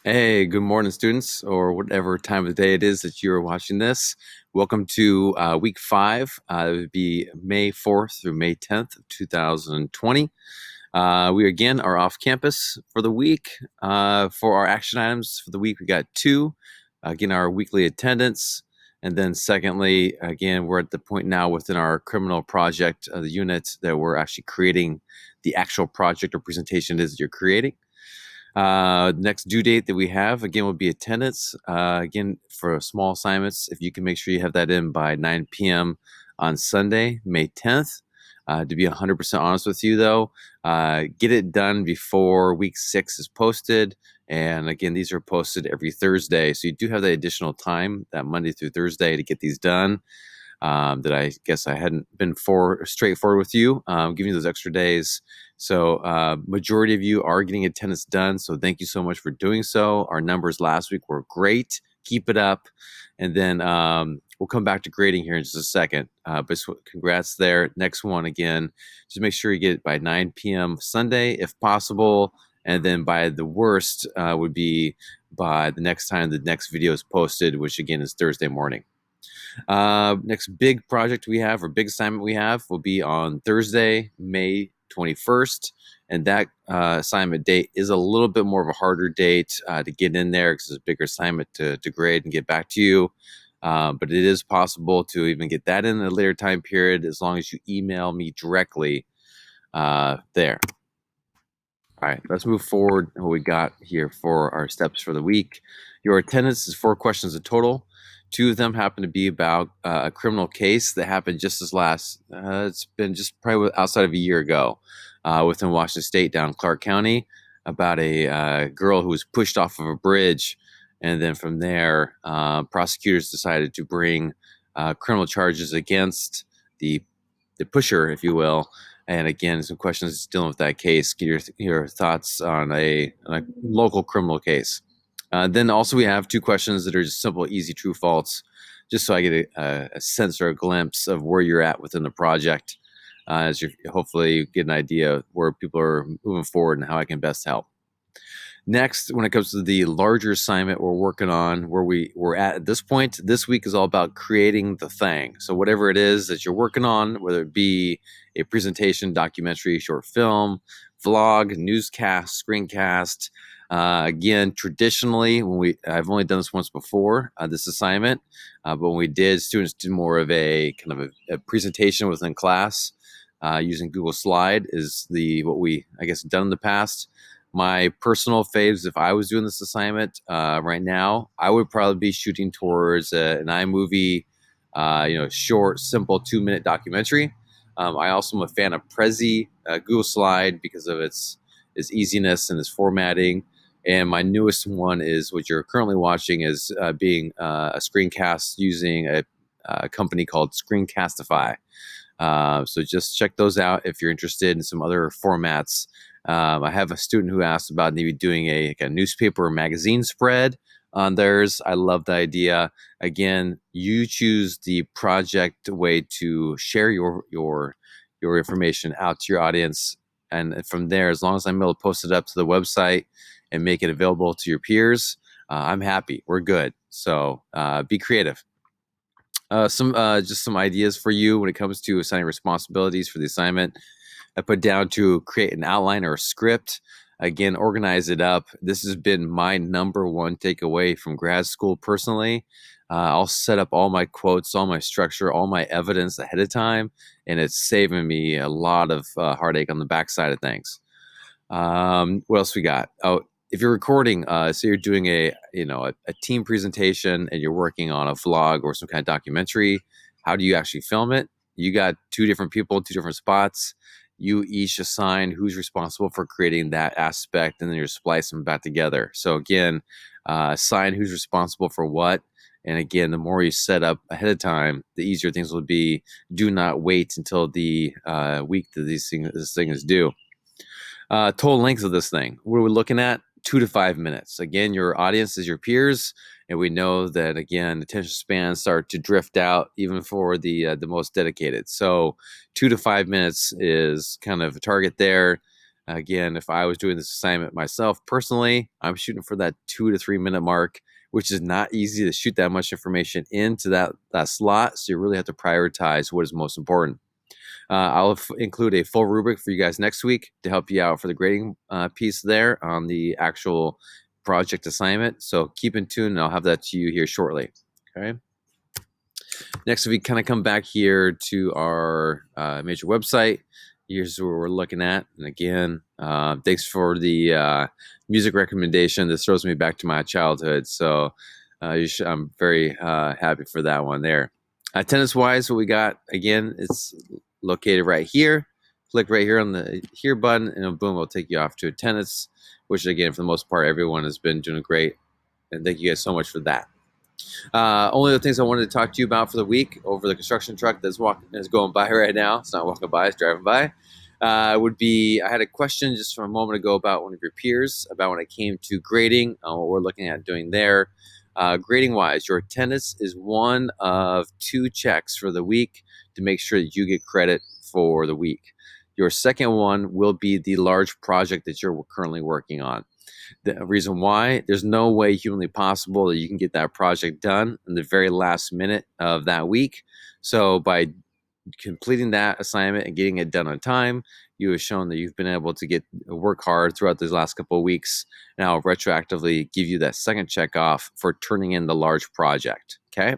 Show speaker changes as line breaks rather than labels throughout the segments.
Hey, good morning, students, or whatever time of the day it is that you're watching this. Welcome to week 5. It would be May 4th through May 10th of 2020. We again are off campus for the week. For our action items for the week, we got 2. Again, our weekly attendance. And then, secondly, again, we're at the point now within our criminal project, the unit, that we're actually creating the actual project or presentation it is that you're creating. Next due date that we have again will be attendance. Again, for small assignments, if you can make sure you have that in by 9 p.m. on Sunday, May 10th. To be 100% honest with you, though, get it done before week 6 is posted. And again, these are posted every Thursday. So you do have that additional time, that Monday through Thursday, to get these done. That I guess I hadn't been straightforward with you, giving you those extra days. So majority of you are getting attendance done. So thank you so much for doing so. Our numbers last week were great. Keep it up. And then we'll come back to grading here in just a second. But congrats there. Next one again, just make sure you get it by 9 p.m. Sunday if possible. And then by the worst would be by the next time the next video is posted, which again is Thursday morning. Next big project we have, or big assignment we have, will be on Thursday, May 21st. And that assignment date is a little bit more of a harder date to get in there because it's a bigger assignment to grade and get back to you. But it is possible to even get that in a later time period as long as you email me directly there. All right, let's move forward. What we got here for our steps for the week. Your attendance is 4 questions in total. 2 of them happen to be about a criminal case that happened just as last. It's been just probably outside of a year ago within Washington State down in Clark County about a girl who was pushed off of a bridge. And then from there, prosecutors decided to bring criminal charges against the pusher, if you will. And again, some questions dealing with that case. Get your thoughts on a local criminal case. Then also we have 2 questions that are just simple, easy, true, false, just so I get a sense or a glimpse of where you're at within the project, as you hopefully get an idea of where people are moving forward and how I can best help. Next, when it comes to the larger assignment we're working on, where we're at this point, this week is all about creating the thing. So whatever it is that you're working on, whether it be a presentation, documentary, short film, vlog, newscast, screencast. Again, traditionally, I've only done this once before, this assignment, but when we did, students did more of a kind of a presentation within class using Google Slide is what we, I guess, done in the past. My personal faves, if I was doing this assignment right now, I would probably be shooting towards an iMovie, short, simple 2-minute documentary. I also am a fan of Prezi, Google Slide, because of its easiness and its formatting. And my newest one is what you're currently watching is being a screencast using a company called Screencastify. So just check those out if you're interested in some other formats. I have a student who asked about maybe doing a newspaper or magazine spread on theirs. I love the idea. Again, you choose the project way to share your information out to your audience. And from there, as long as I'm able to post it up to the website and make it available to your peers, I'm happy. We're good. So be creative. Just some ideas for you when it comes to assigning responsibilities for the assignment. I put down to create an outline or a script. Again, organize it up. This has been my number one takeaway from grad school personally. I'll set up all my quotes, all my structure, all my evidence ahead of time, and it's saving me a lot of heartache on the backside of things. What else we got? Oh, if you're recording, so you're doing a team presentation and you're working on a vlog or some kind of documentary, how do you actually film it? You got 2 different people, 2 different spots. You each assign who's responsible for creating that aspect, and then you're splicing them back together. So again, assign who's responsible for what. And again, the more you set up ahead of time, the easier things will be. Do not wait until the week that this thing is due. Total length of this thing, what are we looking at? 2 to 5 minutes. Again, your audience is your peers, and we know that, again, attention spans start to drift out even for the most dedicated. So 2 to 5 minutes is kind of a target there. Again, if I was doing this assignment myself personally, I'm shooting for that 2 to 3 minute mark, which is not easy to shoot that much information into that slot. So you really have to prioritize what is most important. I'll include a full rubric for you guys next week to help you out for the grading piece there on the actual project assignment. So keep in tune, and I'll have that to you here shortly. Okay. Next, we kind of come back here to our major website. Here's what we're looking at. And again, thanks for the music recommendation. This throws me back to my childhood. So I'm very happy for that one there. Attendance-wise, what we got, again, it's located right here. Click right here on the here button, and boom, it'll take you off to attendance, which, again, for the most part, everyone has been doing great. And thank you guys so much for that. Only the things I wanted to talk to you about for the week over the construction truck that's going by right now. It's not walking by, it's driving by. Would be, I had a question just from a moment ago about one of your peers about when it came to grading, what we're looking at doing there. Grading wise, your attendance is one of 2 checks for the week to make sure that you get credit for the week. Your second one will be the large project that you're currently working on. The reason why, there's no way humanly possible that you can get that project done in the very last minute of that week. So by completing that assignment and getting it done on time, you have shown that you've been able to work hard throughout these last couple of weeks. Now I'll retroactively give you that second check off for turning in the large project. Okay.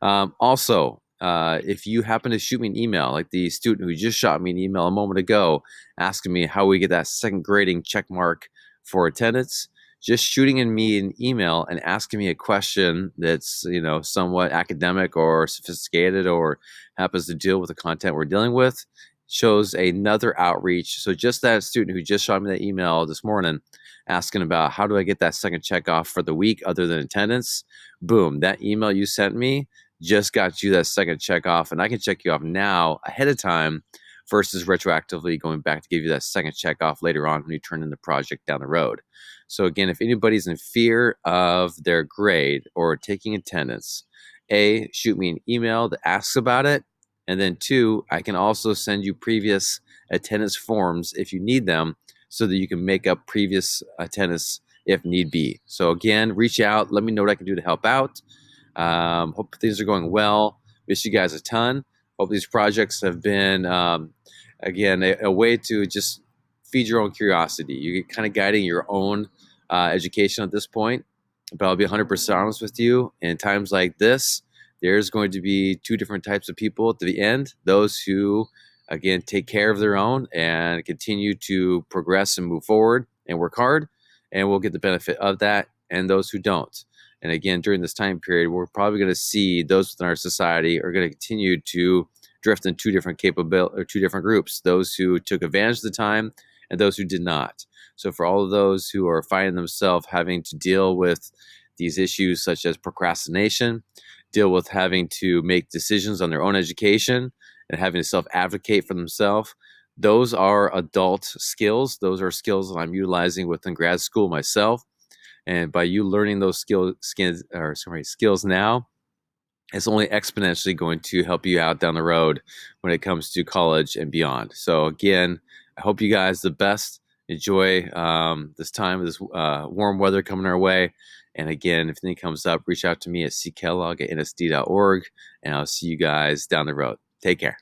Also, if you happen to shoot me an email, like the student who just shot me an email a moment ago asking me how we get that second grading check mark for attendance, just shooting me an email and asking me a question that's, somewhat academic or sophisticated or happens to deal with the content we're dealing with shows another outreach. So just that student who just shot me that email this morning asking about how do I get that second check off for the week other than attendance, boom, that email you sent me just got you that second check off, and I can check you off now ahead of time versus retroactively going back to give you that second check off later on when you turn in the project down the road. So again, if anybody's in fear of their grade or taking attendance, A, shoot me an email that asks about it. And then 2, I can also send you previous attendance forms if you need them so that you can make up previous attendance if need be. So again, reach out. Let me know what I can do to help out. Hope things are going well. Miss you guys a ton. Hope these projects have been, again, a way to just feed your own curiosity. You're kind of guiding your own education at this point. But I'll be 100% honest with you. In times like this, there's going to be 2 different types of people at the end. Those who, again, take care of their own and continue to progress and move forward and work hard, and we'll get the benefit of that, and those who don't. And again, during this time period, we're probably going to see those within our society are going to continue to drift in 2 different 2 different groups: those who took advantage of the time and those who did not. So for all of those who are finding themselves having to deal with these issues such as procrastination, deal with having to make decisions on their own education and having to self-advocate for themselves, those are adult skills. Those are skills that I'm utilizing within grad school myself. And by you learning those skills now, it's only exponentially going to help you out down the road when it comes to college and beyond. So again, I hope you guys the best. Enjoy this time, this warm weather coming our way. And again, if anything comes up, reach out to me at ckellogg@nsd.org, and I'll see you guys down the road. Take care.